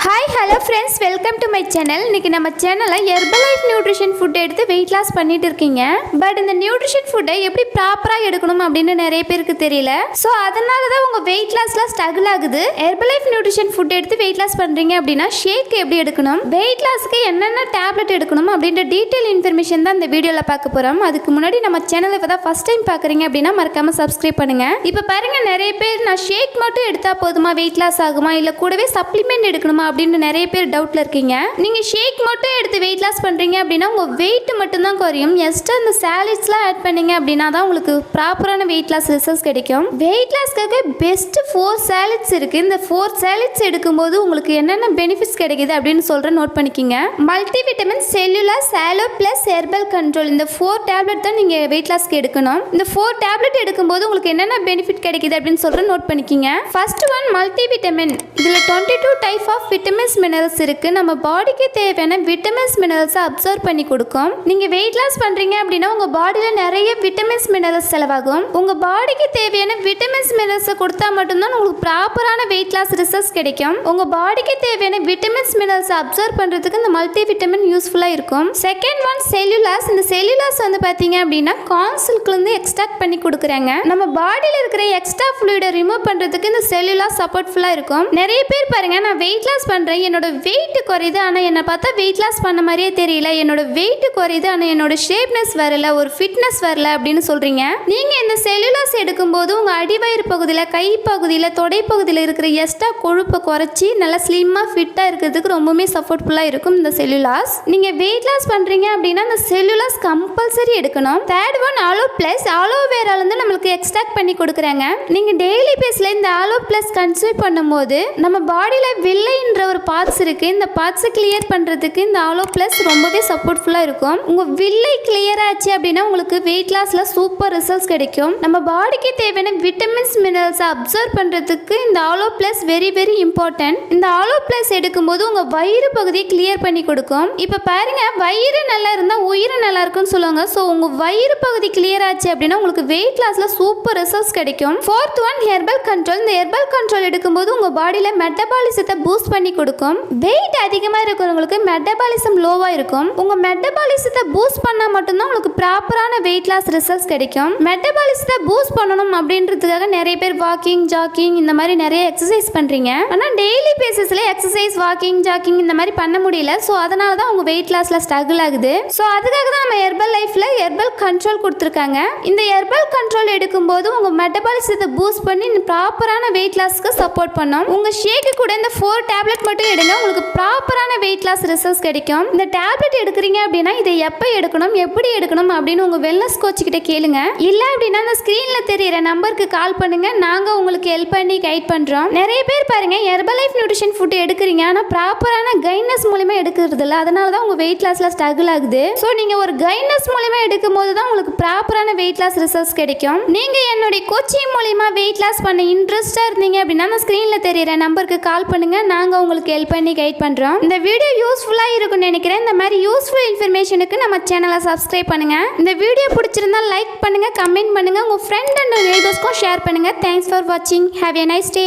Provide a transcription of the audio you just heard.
Hi hello friends, welcome to my channel. இன்றைக்கி நம்ம சேனலில் ஹெர்பலைஃப் நியூட்ரிஷன் ஃபுட் எடுத்து வெயிட் லாஸ் பண்ணிட்டு இருக்கீங்க. பட் இந்த நியூட்ரிஷன் ஃபுட்டை எப்படி ப்ராப்பராக எடுக்கணும் அப்படின்னு நிறைய பேருக்கு தெரியல. ஸோ அதனால தான் உங்கள் வெயிட் லாஸ்லாம் ஸ்ட்ரகிள் ஆகுது. ஹெர்பலைஃப் நியூட்ரிஷன் ஃபுட் எடுத்து வெயிட் லாஸ் பண்ணுறீங்க அப்படின்னா ஷேக் எப்படி எடுக்கணும், வெயிட் லாஸ்க்கு என்னென்ன டேப்லெட் எடுக்கணும் அப்படின்ற டீட்டெயில் இன்ஃபர்மேஷன் தான் இந்த வீடியோவில் பார்க்க போகிறோம். அதுக்கு முன்னாடி நம்ம சேனலை இப்போ தான் ஃபஸ்ட் டைம் பார்க்குறீங்க அப்படின்னா மறக்காமல் சப்ஸ்கிரைப் பண்ணுங்கள். இப்போ பாருங்கள், நிறைய பேர் நான் ஷேக் மட்டும் எடுத்தால் போதுமா வெயிட் லாஸ் ஆகுமா, இல்லை கூடவே சப்ளிமெண்ட் எடுக்கணுமா அப்படின்னு நிறைய பேர் டவுட்ல இருக்கீங்க. நீங்க ஷேக் மட்டும் எடுத்து வெயிட் லாஸ் பண்றீங்க அப்படின்னா உங்க வெயிட் மட்டும் தான் குறையும். எக்ஸ்ட்ரா இந்த சாலட்ஸ்லாம் ஆட் பண்ணீங்க அப்படின்னா தான் உங்களுக்கு ப்ராப்பரான வெயிட் லாஸ் ரிசல்ட்ஸ் கிடைக்கும். வெயிட் லாஸ்க்காக பெஸ்ட் 4 சாலட்ஸ் இருக்கு. இந்த 4 சாலட்ஸ் எடுக்கும்போது உங்களுக்கு என்னென்ன பெனிஃபிட்ஸ் கிடைக்குது அப்படின்னு சொல்றேன், நோட் பண்ணிக்கங்க. Multi vitamin, cellular, shallow plus, herbal control, இந்த 4 டேப்லெட் தான் நீங்க வெயிட் லாஸ்க்கு எடுக்கணும். இந்த 4 டேப்லெட் எடுக்கும்போது உங்களுக்கு என்னென்ன பெனிஃபிட் கிடைக்குது அப்படின்னு சொல்றேன், நோட் பண்ணிக்கங்க. First one multi vitamin. இதுல 22 டைப் ஆஃப் விட்டமின்ஸ் மினரல்ஸ் இருக்கு. நம்ம பாடிக்கு தேவையான விட்டமின்ஸ் மினரல்ஸ் அப்சர்வ் பண்ணி கொடுக்கும். நீங்க வெயிட் லாஸ் பண்றீங்க அப்படின்னா உங்க பாடியில நிறைய விட்டமின்ஸ் மினரல்ஸ் செலவாகும். உங்க பாடிக்கு தேவையான விட்டமின்ஸ் மினரல்ஸ் கொடுத்தா மட்டும்தான் உங்களுக்கு ப்ராப்பரான வெயிட் லாஸ் ரிசல்ட்ஸ் கிடைக்கும். உங்க பாடிக்கு தேவையான விட்டமின்ஸ் மினரல்ஸ் அப்சர்வ் பண்றதுக்கு இந்த மல்டி விட்டமின் யூஸ்ஃபுல்லா இருக்கும். Second one cellulase. இந்த செல்லுலாஸ் வந்து பாத்தீங்க அப்படின்னா கான்சில்க்ல இருந்து எக்ஸ்ட்ராக்ட் பண்ணி கொடுக்குறாங்க. நம்ம பாடியில இருக்கிற எக்ஸ்ட்ரா ஃப்ளூயிடை ரிமூவ் பண்றதுக்கு இந்த செல்லுலாஸ் சப்போர்ட்ஃபுல்லா இருக்கும். நிறைய பேர் பாருங்க, நான் வெயிட் லாஸ் பண்றேன், என்னோட வெயிட் குறையுது, ஆனால் என்னை பார்த்தா வெயிட் லாஸ் பண்ண மாதிரியே தெரியல, என்னோட வெயிட் குறையுது ஆனால் என்னோட ஷேப்னஸ் வரல, ஒரு ஃபிட்னஸ் வரல அப்படின்னு சொல்றீங்க. நீங்க இந்த செல்லுலாஸ் எடுக்கும்போது உங்க அடிவயிறு பகுதியில், கை பகுதியில், தொடை பகுதியில் இருக்கிற எக்ஸ்ட்ரா கொழுப்பை குறைச்சி நல்லா ஸ்லிம்மா ஃபிட்டா இருக்கிறதுக்கு ரொம்பவுமே சப்போர்ட்ஃபுல்லா இருக்கும் இந்த செல்லுலாஸ். நீங்க வெயிட் லாஸ் பண்றீங்க அப்படின்னா இந்த செல்லுலாஸ் கம்பல்சரி எடுக்கணும். தேர்ட் ஒன் ஆலோ பிளஸ். ஆலோவேரால இருந்து நம்மளுக்கு எக்ஸ்ட்ராக்ட் பண்ணி கொடுக்குறாங்க. நீங்க டெய்லி பேஸ்ல இந்த ஆலோ பிளஸ் கன்சியூம் பண்ணும்போது நம்ம பாடியில வில்லைன்ற ஒரு பார்ட்ஸ் இருக்கு. இந்த பார்ட்ஸை கிளியர் பண்றதுக்கு இந்த ஆலோ பிளஸ் ரொம்பவே சப்போர்ட்ஃபுல்லா இருக்கும். உங்க வில்லை கிளியர் ஆச்சு அப்படின்னா உங்களுக்கு வெயிட் லாஸ்ல சூப்பர் ரிசல்ட்ஸ் கிடைக்கும். நம்ம பாடிக்கு தேவையான விட்டமின்ஸ் மினரல்ஸ் அப்சர்வ் பண்றதுக்கு இந்த ஆலோ பிளஸ் வெரி வெரி இம்பார்ட்டன்ட். இந்த ஆலோ பிளஸ் எடுக்கும்போது உங்க வயிறு பகுதியை கிளியர் பண்ணி கொடுக்கும். இப்ப பாருங்க, வயிறு நல்லா இருந்தா உயிர் நல்லா இருக்கும்னு சொல்லுவாங்க. ஸோ உங்க வயிறு பகுதி கிளியர் ஆச்சு அப்படின்னா உங்களுக்கு வெயிட் லாஸ்ல சூப்பர் ரிசல்ட்ஸ் கிடைக்கும். Fourth one herbal control. இந்த ஹெர்பல் கண்ட்ரோல் எடுக்கும்போது உங்க பாடியில மெட்டபாலிசத்தை பூஸ்ட் பண்ணி கொடுக்கும். வெயிட் அதிகமாக இருக்கிறவங்களுக்கு மெட்டபாலிசம் லோவா இருக்கும். உங்க மெட்டபாலிசத்தை பூஸ்ட் பண்ணா மட்டும்தான் உங்களுக்கு ப்ராப்பரான வெயிட் லாஸ் ரிசல்ட்ஸ் கிடைக்கும். மெட்டபாலிசத்தை பூஸ்ட் பண்ணணும் அப்படின்றதுக்காக நிறைய பேர் வாக்கிங், ஜாக்கிங் இந்த மாதிரி நிறைய எக்ஸசைஸ் பண்றீங்க. ஆனா டெய்லி பேசிஸ்ல எக்ஸசைஸ், வாக்கிங், ஜாக்கிங் இந்த மாதிரி பண்ண முடியல. ஸோ அதனால தான் உங்க வெயிட் லாஸ்ல ஸ்ட்ரகிள் ஆகுது. ஸோ அதுக்காக தான் நம்ம ஹெர்பல் லைஃப்ல ஹெர்பல் கண்ட்ரோல் கொடுத்துருக்காங்க. இந்த ஹெர்பல் கண்ட்ரோல் எடுக்கும்போது உங்க மெட்டபாலிசத்தை பூஸ்ட் பண்ணி ப்ராப்பரான வெயிட் லாஸ்க்கு சப்போர்ட் பண்ணும். உங்க ஷேக்கு கூட இந்த 4 டேப்லெட் மட்டும் எடுங்க, உங்களுக்கு ப்ராப்பரான வெயிட் லாஸ் ரிசல்ட்ஸ் கிடைக்கும். இந்த டேப்லெட் எடுக்கிறீங்க அப்படின்னா இதை எப்போ எடுக்கணும், எப்படி எடுக்கணும் அப்படின்னு உங்க வெல்னஸ் கோச் கிட்ட கேளுங்க. இல்ல அப்படின்னா அந்த ஸ்கிரீன்ல தெரியுற நம்பருக்கு கால் பண்ணுங்க, நாங்க உங்களுக்கு ஹெல்ப் பண்ணி கைட் பண்றோம். நிறைய பேர் பாருங்க, ஹெர்பலைஃப் நியூட்ரிஷன் ஃபுட் எடுக்கிறீங்க ஆனா ப்ராப்பரான கைட்னஸ் மூலமா எடுக்கிறது இல்ல. அதனால தான் உங்க வெயிட் லாஸ்ல ஸ்ட்ரகிள் ஆகுது. ஸோ நீங்க ஒரு கைட்னஸ் மூலமா எடுக்கும் போது தான் உங்களுக்கு ப்ராப்பரான வெயிட் லாஸ் ரிசல்ட்ஸ் கிடைக்கும். நீங்க என்னுடைய கோச்சிங் மூலமா வெயிட் லாஸ் பண்ண இன்ட்ரெஸ்டா இருந்தீங்க அப்படின்னா அந்த ஸ்கிரீன்ல தெரியுற நம்பருக்கு கால் பண்ணுங்க, நாங்க உங்களுக்கு ஹெல்ப் பண்ணி கைட் பண்றோம். இந்த வீடியோ யூஸ்ஃபுல்லா இருக்கும்னு நினைக்கிறேன். இந்த மாதிரி யூஸ்ஃபுல் இன்ஃபர்மேஷனுக்கு நம்ம சேனலை சப்ஸ்கிரைப் பண்ணுங்க. இந்த வீடியோ பிடிச்சிருந்தா லைக் பண்ணுங்க, கமெண்ட் பண்ணுங்க, உங்க ஃப்ரெண்ட் அண்ட் நெய்பர்ஸ்க்கும் ஷேர் பண்ணுங்க. தேங்க்ஸ் ஃபார் வாட்சிங். Have a nice day.